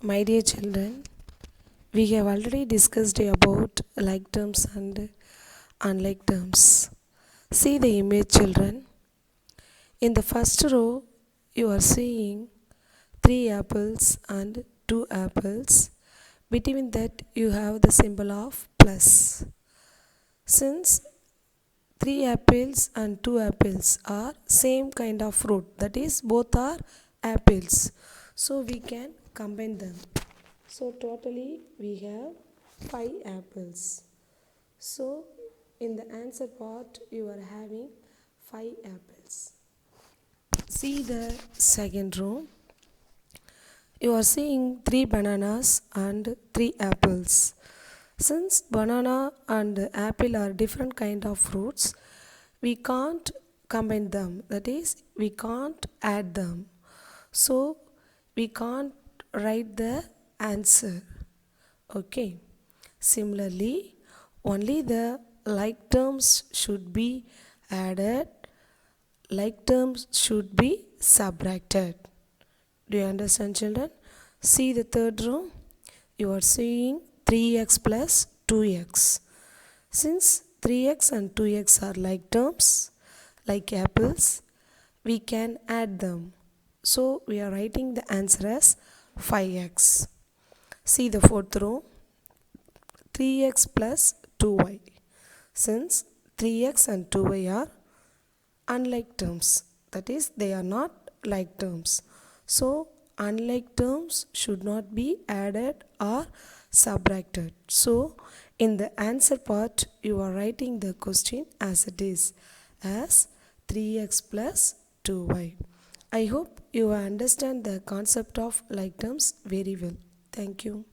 My dear children, we have already discussed about like terms and unlike terms. See the image, children. In the first row, you are seeing three apples and two apples. Between that, you have the symbol of plus. Since three apples and two apples are same kind of fruit, that is, both are apples, so we can combine them. So totally we have 5 apples. So in the answer part you are having 5 apples. See the second row. You are seeing 3 bananas and 3 apples. Since banana and apple are different kind of fruits, we can't combine them. That is, we can't add them. So we can't write the answer. Okay. Similarly, only the like terms should be added, like terms should be subtracted. Do you understand, children? See the third row. You are seeing 3x plus 2x. Since 3x and 2x are like terms, like apples, we can add them. So we are writing the answer as 5x. See the fourth row. 3x plus 2y. Since 3x and 2y are unlike terms, that is, they are not like terms. So unlike terms should not be added or subtracted. So in the answer part, you are writing the question as it is, as 3x plus 2y. I hope you understand the concept of like terms very well. Thank you.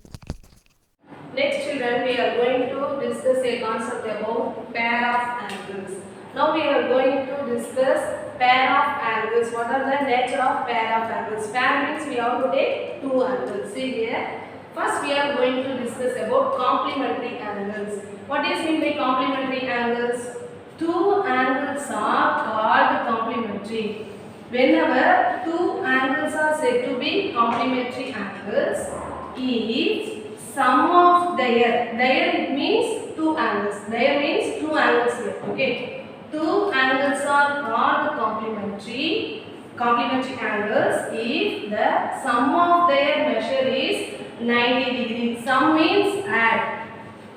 Next, children, we are going to discuss a concept about pair of angles. Now we are going to discuss pair of angles. What are the nature of pair of angles? Pair means we have to take two angles. See here. First, we are going to discuss about complementary angles. What is mean by complementary angles? Two angles are called complementary. Whenever two angles are said to be complementary angles, if sum of their it means two angles. Their means two angles here. Okay. Two angles are called complementary angles if the sum of their measure is 90 degrees. Sum means add.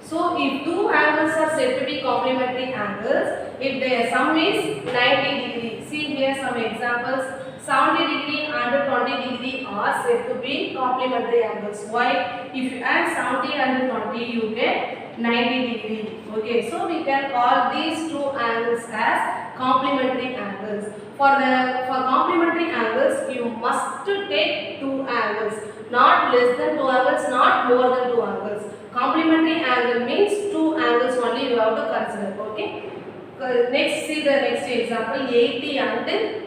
So if two angles are said to be complementary angles, if their sum is 90 degrees. See here some examples. 70 degree and 20 degree are said to be complementary angles. Why? If you add 70 and 20, you get 90 degree. Okay, so we can call these two angles as complementary angles. For complementary angles, you must take two angles, not less than two angles, not more than two angles. Complementary angle means two angles only you have to consider. Okay. Next, see the next example, 80 and 10.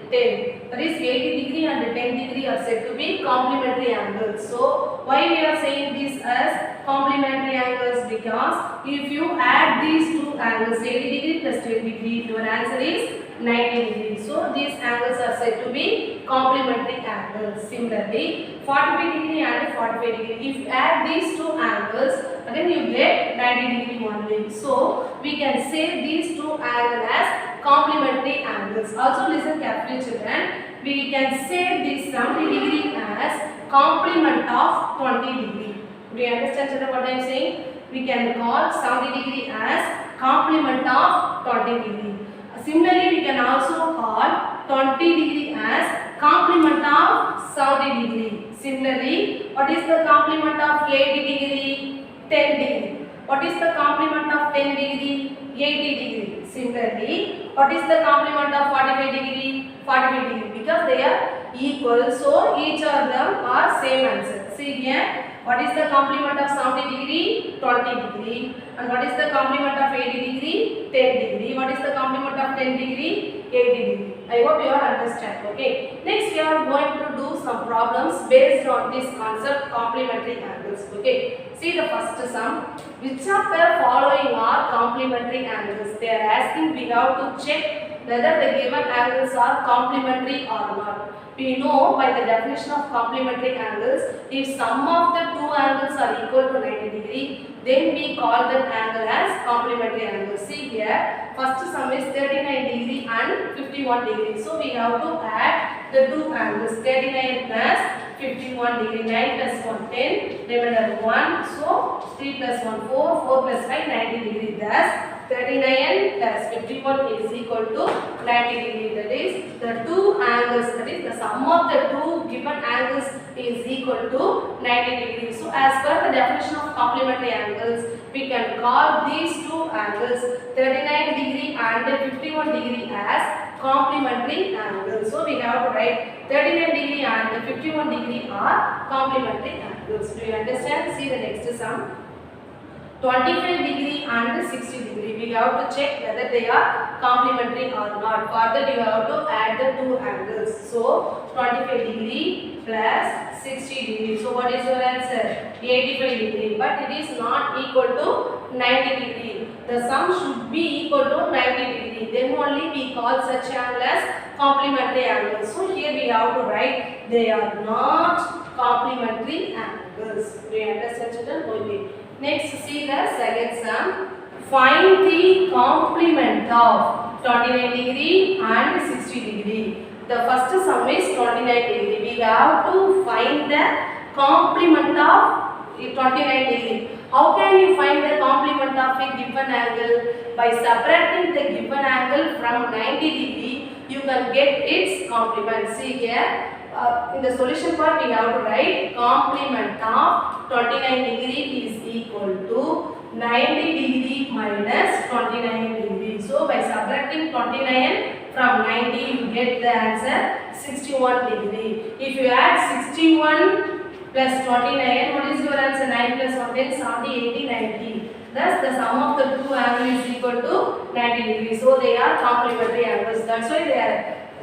That is 80 degree and 10 degree are said to be complementary angles. So why we are saying this as complementary angles? Because if you add these two angles, 80 degree plus 10 degree, your answer is 90 degree. So these angles are said to be complementary angles. Similarly, 45 degree and 45 degree. If you add these two angles, again you get 90 degree only. So we can say these two angles as complementary angles. Also listen carefully, children. We can say this 70 degree as complement of 20 degree. Do you understand, children, what I am saying? We can call 70 degree as complement of 20 degree. Similarly, we can also call 20 degree as complement of 70 degree. Similarly, what is the complement of 80 degree? 10 degree. What is the complement of 10 degree? 80 degree. Similarly, what is the complement of 45 degree? 45 degree. Because they are equal, so each of them are same answer. See here. What is the complement of 70 degree? 20 degree. And what is the complement of 80 degree? 10 degree. What is the complement of 10 degree? 80 degree. I hope you all understand. Okay. Next we are going to do some problems based on this concept, complementary angles. Okay. See the first sum. Which of the following are complementary angles? They are asking, we have to check whether the given angles are complementary or not. We know by the definition of complementary angles, if sum of the two angles are equal to 90 degree, then we call that angle as complementary angle. See here, first sum is 39 degree and 51 degree. So we have to add the two angles, 39 plus 51 degree, 9 plus 1, 10, remainder 1. So 3 plus 1, 4, 4 plus 5, 90 degree. Thus 39 plus 51 is equal to 90 degree. That is the two angles, that is the sum of the two given angles is equal to 90 degrees. So as per the definition of complementary angles, we can call these two angles 39 degree and 51 degree as complementary angles. So we have to write 39 degree and 51 degree are complementary angles. Do you understand? See the next sum. 25 degree and 60 degree. We have to check whether they are complementary or not. For that you have to add the two angles. So 25 degree plus 60 degree. So what is your answer? 85 degree. But it is not equal to 90 degree. The sum should be equal to 90 degree. Then only we call such angle as complementary angles. So here we have to write they are not complementary angles. Do you understand, children? Okay. Next, see the second sum. Find the complement of 29 degree and 60 degree. The first sum is 29 degree. We have to find the complement of 29 degree. How can you find the complement of a given angle? By subtracting the given angle from 90 degree, you can get its complement. See here. In the solution part we have to write complement of 29 degree is equal to 90 degree minus 29 degree. So by subtracting 29 from 90 you get the answer 61 degree. If you add 61 plus 29, what is your answer? 9 plus 1, 10, 70, 80, 90. Thus the sum of the two angles is equal to 90 degrees. So they are complementary angles. That's why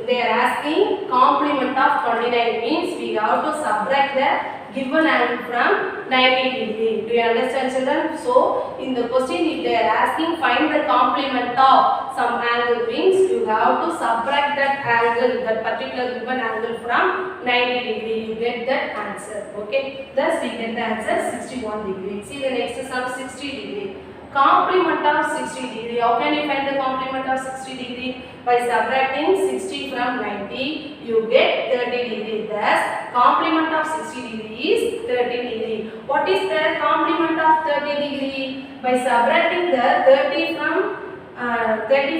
they are asking complement of 29 means we have to subtract the given angle from 90 degree. Do you understand, children? So in the question if they are asking find the complement of some angle means you have to subtract that angle, that particular given angle from 90 degree. You get that answer. Okay. Thus we get the answer 61 degree. See the next sum 60 degree. Complement of 60 degree. How can you find the complement of 60 degree? By subtracting 60 from 90, you get 30 degree. Thus, complement of 60 degree is 30 degree. What is the complement of 30 degree? By subtracting the 30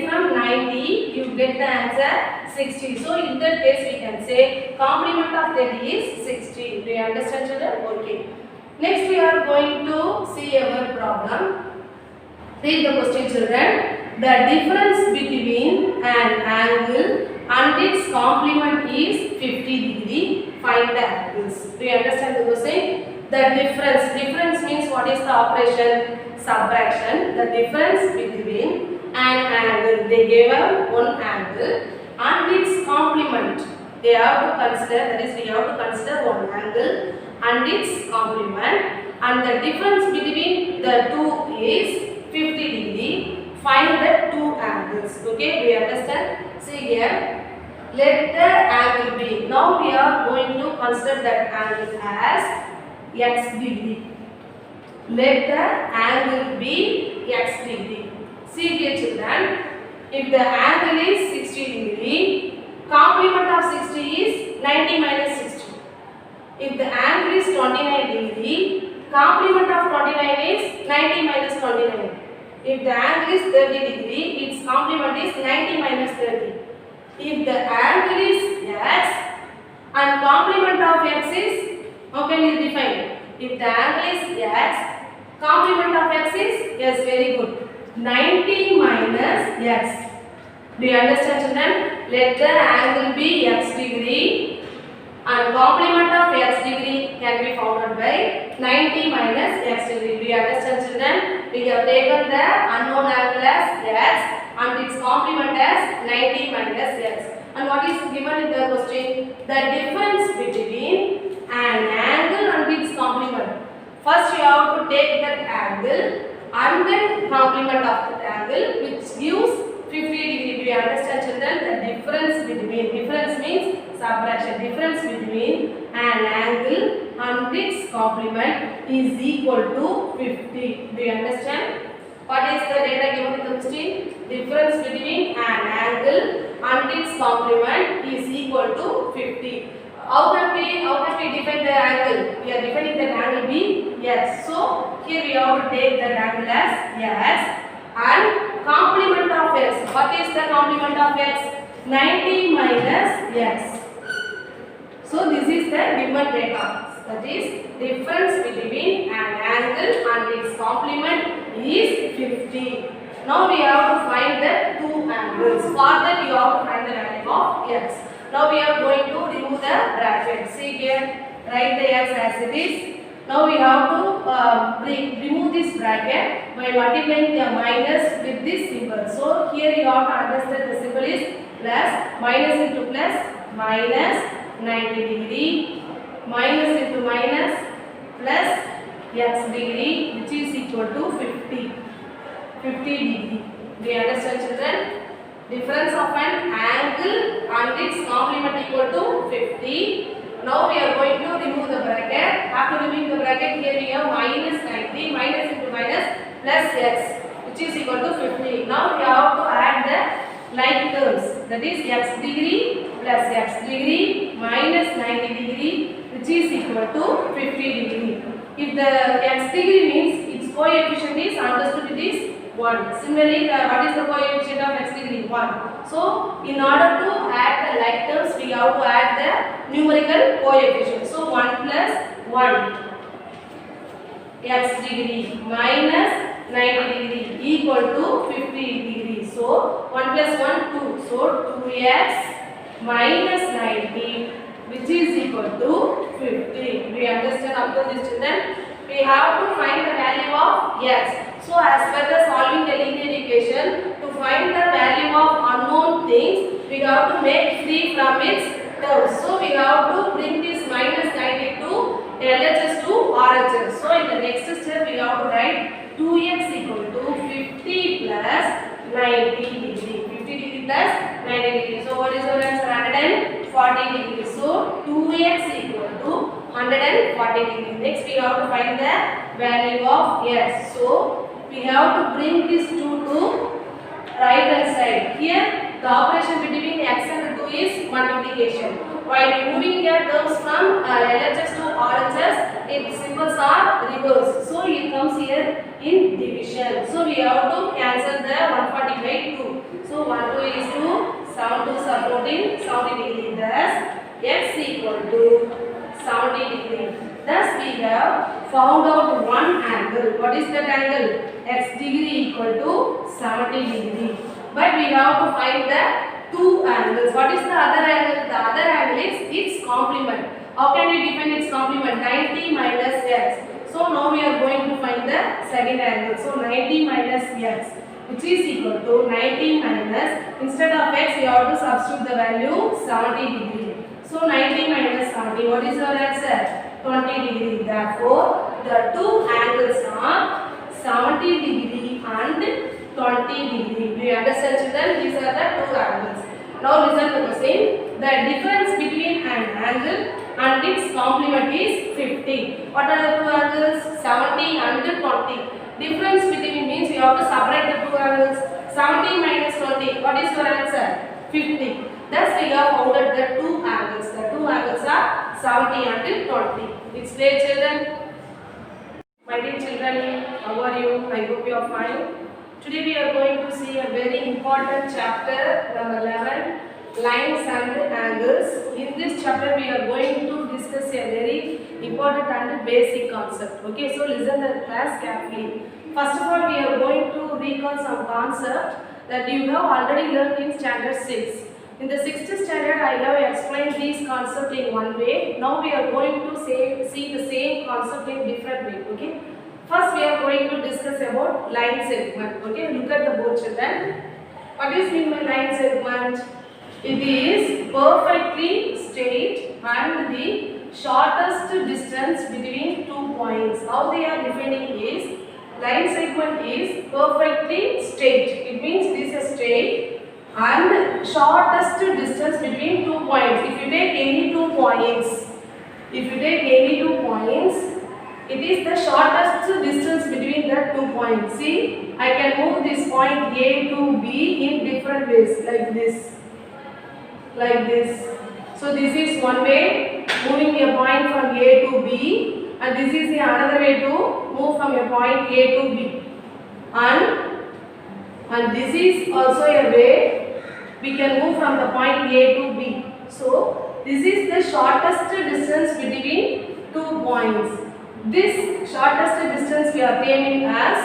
from 90, you get the answer 60. So, in that case, we can say complement of 30 is 60. Do you understand, children? Okay. Next, we are going to see our problem. Read the question, children. The difference between an angle and its complement is 50 degree. Find the angles. Do you understand the question? The difference means what is the operation? Subtraction. The difference between an angle. They gave us one angle and its complement. They have to consider, that is we have to consider one angle and its complement, and the difference between the two is 50 degree. Find the two angles. Okay, we understand? See here, let the angle be. Now we are going to consider that angle as x degree. Let the angle be x degree. See here, children, if the angle is 60 degree, complement of 60 is 90 minus 60. If the angle is 29 degree, complement of 29 is 90 minus 29. If the angle is 30 degree, its complement is 90 minus 30. If the angle is x and complement of x is, how can you define? If the angle is x, complement of x is, yes, very good, 90 minus x. Do you understand, children? Let the angle be x degree and complement of x degree can be found by 90 minus x degree. Do you understand, children? We have taken the unknown angle as x and its complement as 90 minus x. And what is given in the question? The difference between an angle and its complement. First you have to take that angle and then complement of that angle which gives 50 degree. Do you understand, children? The difference means subtraction. Difference between an angle and its complement is equal to 50. Do you understand? What is the data given in the question? Difference between an angle and its complement is equal to 50. How can we define the angle? We are defining that angle be x. So here we have to take that angle as x and complement of x. What is the complement of x? 90 minus x. So this is the given data. That is difference between an angle and its complement is 50. Now we have to find the two angles. For that you have to find the value of x. Now we are going to remove the bracket. See here, write the x as it is. Now we have to remove this bracket by multiplying the minus with this symbol. So here you have to understand the symbol is plus, minus into plus, minus 90 degree, minus into minus, plus x degree, which is equal to 50 degree. Do you understand, children? Difference of an angle and its complement equal to 50. Now we are going to remove the bracket. After removing the bracket, here we have minus 90, minus into minus, plus x, which is equal to 50. Now we have to add the like terms. That is x degree plus x degree minus 90 degree, which is equal to 50 degree. If the x degree means its coefficient is understood, it is 1. Similarly, what is the coefficient of x degree? 1. So, in order to add the like terms, we have to add the numerical coefficient. So, 1 plus 1 x degree minus 90 degree equal to 50 degree. So, 1 plus 1, 2. So, 2x minus 90, which is equal to 50. Do you understand up to this, children? We have to find the value of x. So as per the solving the linear equation, to find the value of unknown things, we have to make free from its terms. So we have to bring this minus 90 to LHS to RHS. So in the next step, we have to write 2x equal to 50 plus 90 degree. 50 degree plus 90 degree. So what is our answer? 140 degree. So 2x equal to 140 degree. Next we have to find the value of x. So we have to bring this 2 to right hand side. Here the operation between x and 2 is multiplication. While removing the terms from LHS to RHS, its symbols are reversed. So it comes here in division. So we have to cancel the 140 by 2. So 1 2 is 2, 7 2 are 14, 70 degree. Thus x equal to 70 degree. Thus we have found out one angle. What is that angle? X degree equal to 70 degree. But we have to find the two angles. What is the other angle? The other angle is its complement. How can we define its complement? 90 minus x. So now we are going to find the second angle. So 90 minus x, which is equal to 90 minus, instead of x we have to substitute the value 70 degree. So 90 minus 70, what is our answer? 20 degree. Therefore, the two angles are 70 degree and 20 degree. Do you understand, children? These are the two angles. Now listen to the question. The difference between an angle and its complement is 50. What are the two angles? 70 and 20. Difference between means you have to separate the two angles. 70 minus 20. What is your answer? 50. Thus we have found the two angles. The two angles are 70 and 20. It's clear, children? My dear children, how are you? I hope you are fine. Today we are going to see a very important chapter, number 11, lines and angles. In this chapter we are going to discuss a very important and basic concept. Okay, so listen to the class carefully. First of all, we are going to recall some concept that you have already learned in standard 6. In the 6th standard, I have explained this concept in one way. Now we are going to see the same concept in different way. Okay. First, we are going to discuss about line segment. Okay. Look at the board, children. What is mean by line segment? It is perfectly straight and the shortest distance between 2 points. How they are defining is line segment is perfectly straight. It means it is a straight and shortest distance between 2 points. If you take any 2 points, it is the shortest distance between the 2 points. See, I can move this point A to B in different ways, like this. So this is one way, moving a point from A to B, and this is the another way to move from a point A to B. And this is also a way we can move from the point A to B. So this is the shortest distance between 2 points. This shortest distance we are naming as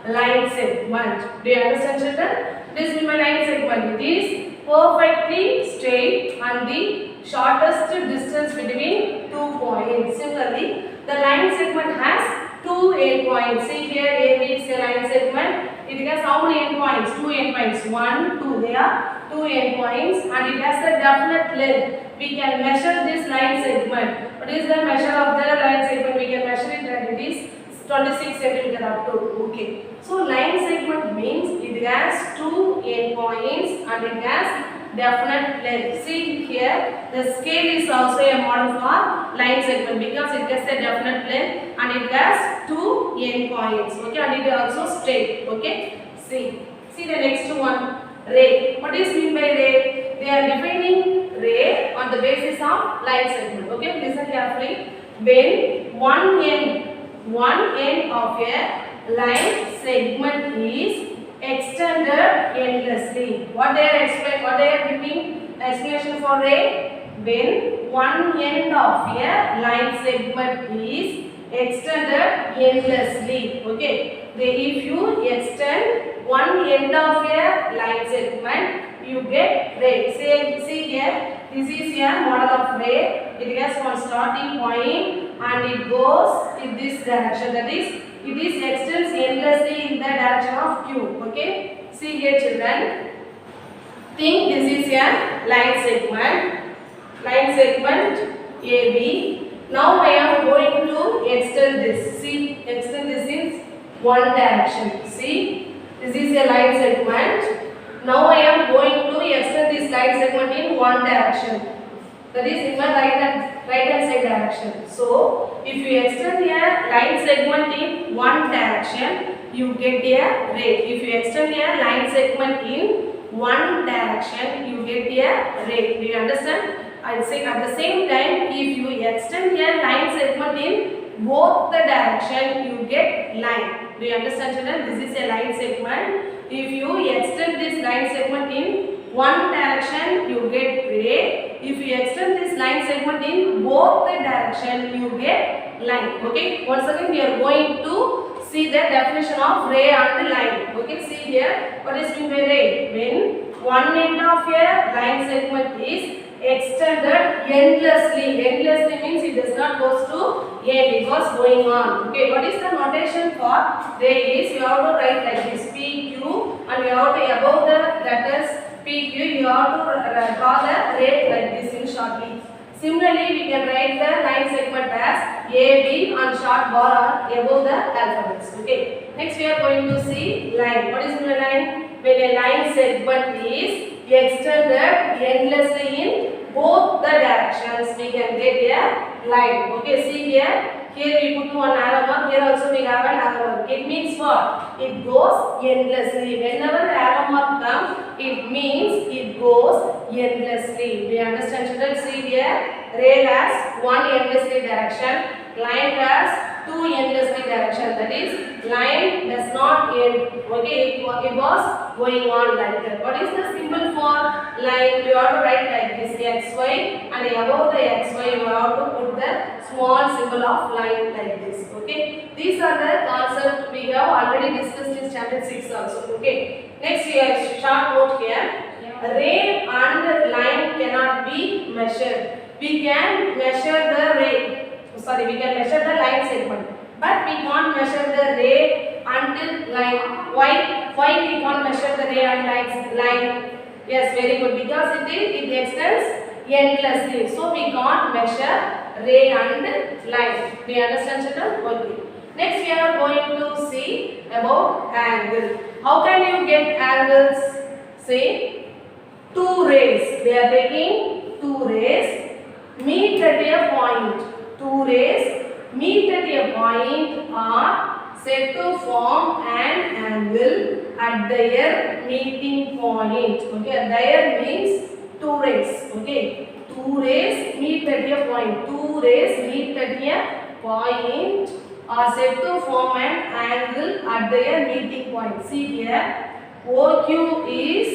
line segment. Do you understand, children? This is my line segment. It is perfectly straight and the shortest distance between 2 points. Similarly, the line segment has two endpoints. See here, AB is a line segment. It has how many endpoints? Two endpoints. 1, 2. There are two endpoints, and it has a definite length. We can measure this line segment. What is the measure of the line segment? We can measure it, and it is 26 cm up to. Okay. So line segment means it has two endpoints and it has definite length. See here, the scale is also a model for line segment because it has a definite length and it has two endpoints. Okay, and it is also straight. Okay. See the next one. Ray. What is mean by ray? They are defining ray on the basis of line segment. Okay, listen carefully. When one end of a line segment is extended endlessly. What they are giving explanation for ray? When one end of a line segment is extended endlessly. Okay. If you extend one end of a line segment, you get ray. See here, this is a model of ray. It has one starting point and it goes in this direction. That is, it is extends endlessly in the direction of Q. Okay. See here, children. Think this is a line segment AB. Now I am going to extend this. See, extend this in one direction. See, this is a line segment. Now I am going to extend this line segment in one direction. That is in my right hand side direction. So if you extend a line segment in one direction, you get a ray. If you extend a line segment in one direction, you get a ray. Do you understand? I say at the same time, if you extend a line segment in both the direction, you get line. Do you understand, children? This is a line segment. If you extend this line segment in one direction, you get ray. If you extend this line segment in both the direction, you get line. Okay. Once again, we are going to see the definition of ray and line. Okay. See here, what is meant by ray? When one end of a line segment is extended endlessly. Endlessly means it does not goes to end, it was going on. Okay, what is the notation for ray is, you have to write like this, PQ, and you have to above the letters PQ, you have to draw the ray like this in shortly. Similarly, we can write the line segment as AB and short bar above the alphabets. Okay, next we are going to see line. What is the line? When a line segment is extended endlessly in both the directions, we can get a line. Okay, see here. Here we put one arrow mark. Here also we have an arrow mark. It means what? It goes endlessly. Whenever the arrow mark comes, it means it goes endlessly. Do you understand, children? See here. Ray has one endlessly direction. Line has two endlessly direction. That is, line does not end. Okay, it was going on like that. What is the symbol for line? You have to write like this, XY, and above the XY you have to put the small symbol of line like this. Okay, these are the concepts we have already discussed in standard 6 also. Okay, next we have short note here. Ray and line cannot be measured. We can measure the ray. We can measure the line segment, but we can't measure the ray until line. Why we can't measure the ray and line? Yes, very good. Because it extends endlessly, so we can't measure ray and line. Do you understand, children? Okay. Next we are going to see about angle. How can you get angles? Say two rays. They are taking two rays meet at a point. Two rays meet at a point are said to form an angle at their meeting point. Okay, their means two rays. Okay, two rays meet at a point. Two rays meet at a point are said to form an angle at their meeting point. See here, OQ is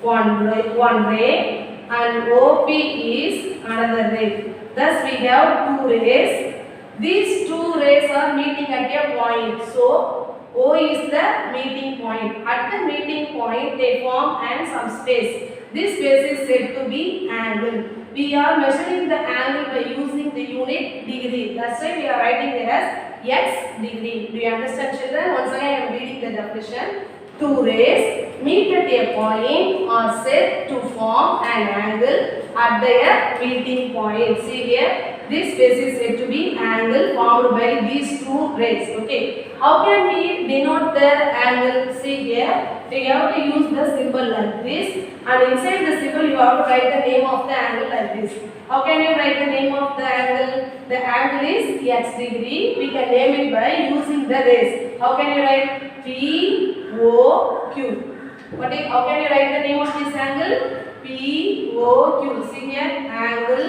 one ray and OP is another ray. Thus we have two rays. These two rays are meeting at a point. So O is the meeting point. At the meeting point they form an some space. This space is said to be angle. We are measuring the angle by using the unit degree. That's why we are writing it as x degree. Do you understand, children? Once again I am reading the definition. Two rays meet at a point are said to form an angle at their meeting point. See here, this space is said to be angle formed by these two rays. Okay, how can we denote the angle? See here, we have to use the symbol like this, and inside the symbol you have to write the name of the angle like this. How can you write the name of the angle? The angle is x degree. We can name it by using the rays. How can you write? POQ. How can you write the name of this angle? POQ. See here, angle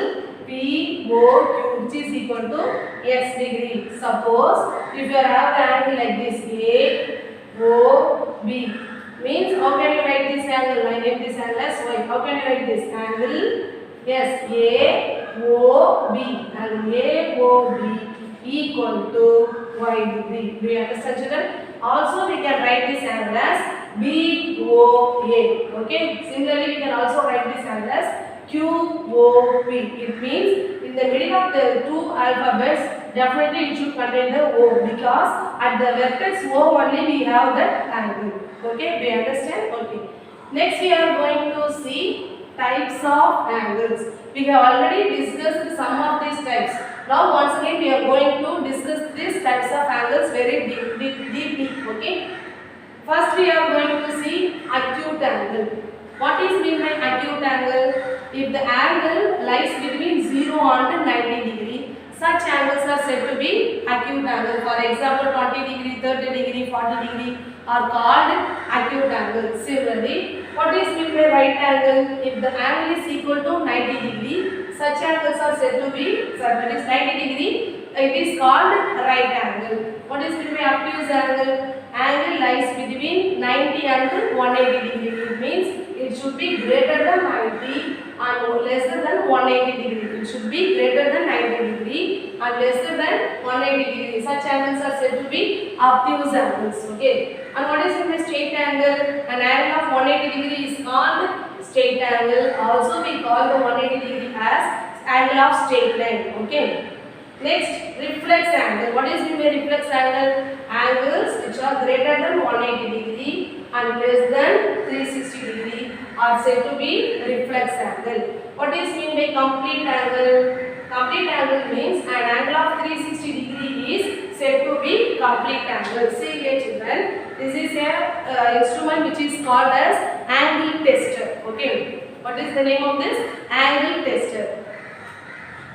POQ, which is equal to x degree. Suppose if you have the angle like this, AOB, means how can you write this angle? I name this angle as y. How can you write this angle? Yes, AOB, and AOB equal to y degree. Do you understand, children? Also we can write this angle as BOA. Okay, similarly we can also write this angle as QOP. It means in the middle of the two alphabets definitely it should contain the O, because at the vertex O only we have that angle. Okay, do you understand? Okay. Next we are going to see types of angles. We have already discussed some of these types. Now once again we are going to discuss these types of angles very deeply. Okay. First we are going to see acute angle. What is mean by acute angle? If the angle lies between 0 and 90 degree, such angles are said to be acute angle. For example, 20 degree, 30 degree, 40 degree are called acute angle. Similarly, what is mean by right angle? If the angle is equal to 90 degree, such angles are said to be, that is 90 degree, it is called right angle. What is mean by obtuse angle? Angle lies between 90 and 180 degree. It means it should be greater than 90 and lesser than 180 degree. It should be greater than 90 degree and lesser than 180 degree. Such angles are said to be obtuse angles. Okay. And what is mean by straight angle? An angle of 180 degree is called straight angle. Also we call the 180 degree as angle of straight line. Okay. Next, reflex angle. What is mean by reflex angle? Angles which are greater than 180 degree and less than 360 degree are said to be reflex angle. What is mean by complete angle? Complete angle means an angle of 360 degree is said to be complete angle. See here, children, this is a instrument which is called as angle tester. Okay, what is the name of this? Angle tester.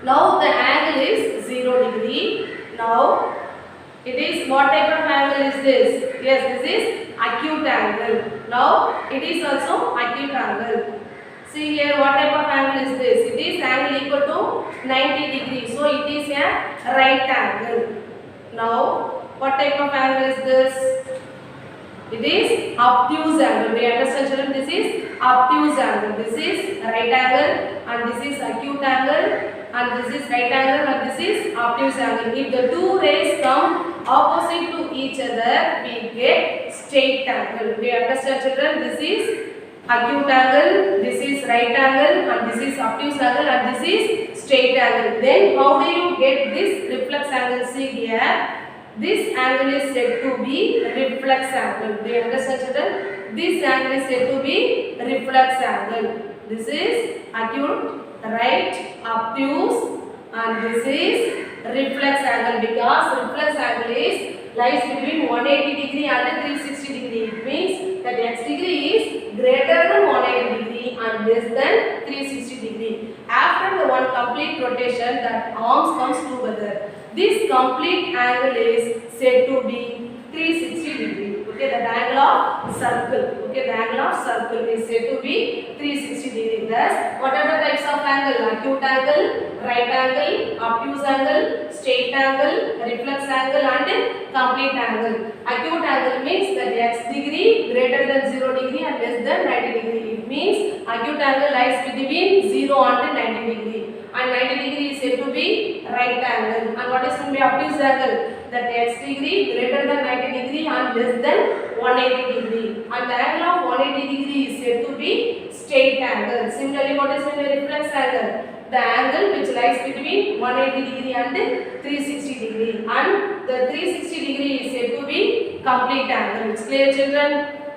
Now the angle is 0 degree. Now it is, what type of angle is this? Yes, this is acute angle. Now it is also acute angle. See here, what type of angle is this? It is angle equal to 90 degree. So it is a right angle. Now what type of angle is this? It is obtuse angle. Do you understand, children? This is obtuse angle. This is right angle and this is acute angle. And this is right angle and this is obtuse angle. If the two rays come opposite to each other, we get straight angle. Do you understand, children? This is acute angle, this is right angle, and this is obtuse angle, and this is straight angle. Then how do you get this reflex angle? See here, this angle is said to be reflex angle. Do you understand, children? This angle is said to be reflex angle. This is acute, right, obtuse, and this is reflex angle because reflex angle is lies between 180 degree and 360 degree. It means that x degree is greater than 180 degree and less than 360 degree. After the one complete rotation, that arms comes together. This complete angle is said to be 360 degree. Okay, the angle of circle. Okay, the angle of circle is said to be 360 degree. Thus, what are the types of angle? Acute angle, right angle, obtuse angle, straight angle, reflex angle, and complete angle. Acute angle means that x degree greater than 0 degree and less than 90 degree. It means acute angle lies between 0 and 90 degree. And 90 degree is said to be right angle. And what is meant by obtuse angle? That x degree greater than 90 degree and less than 180 degree. And the angle of 180 degree is said to be straight angle. Similarly, what is meant by reflex angle? The angle which lies between 180 degree and 360 degree. And the 360 degree is said to be complete angle. It's clear, children?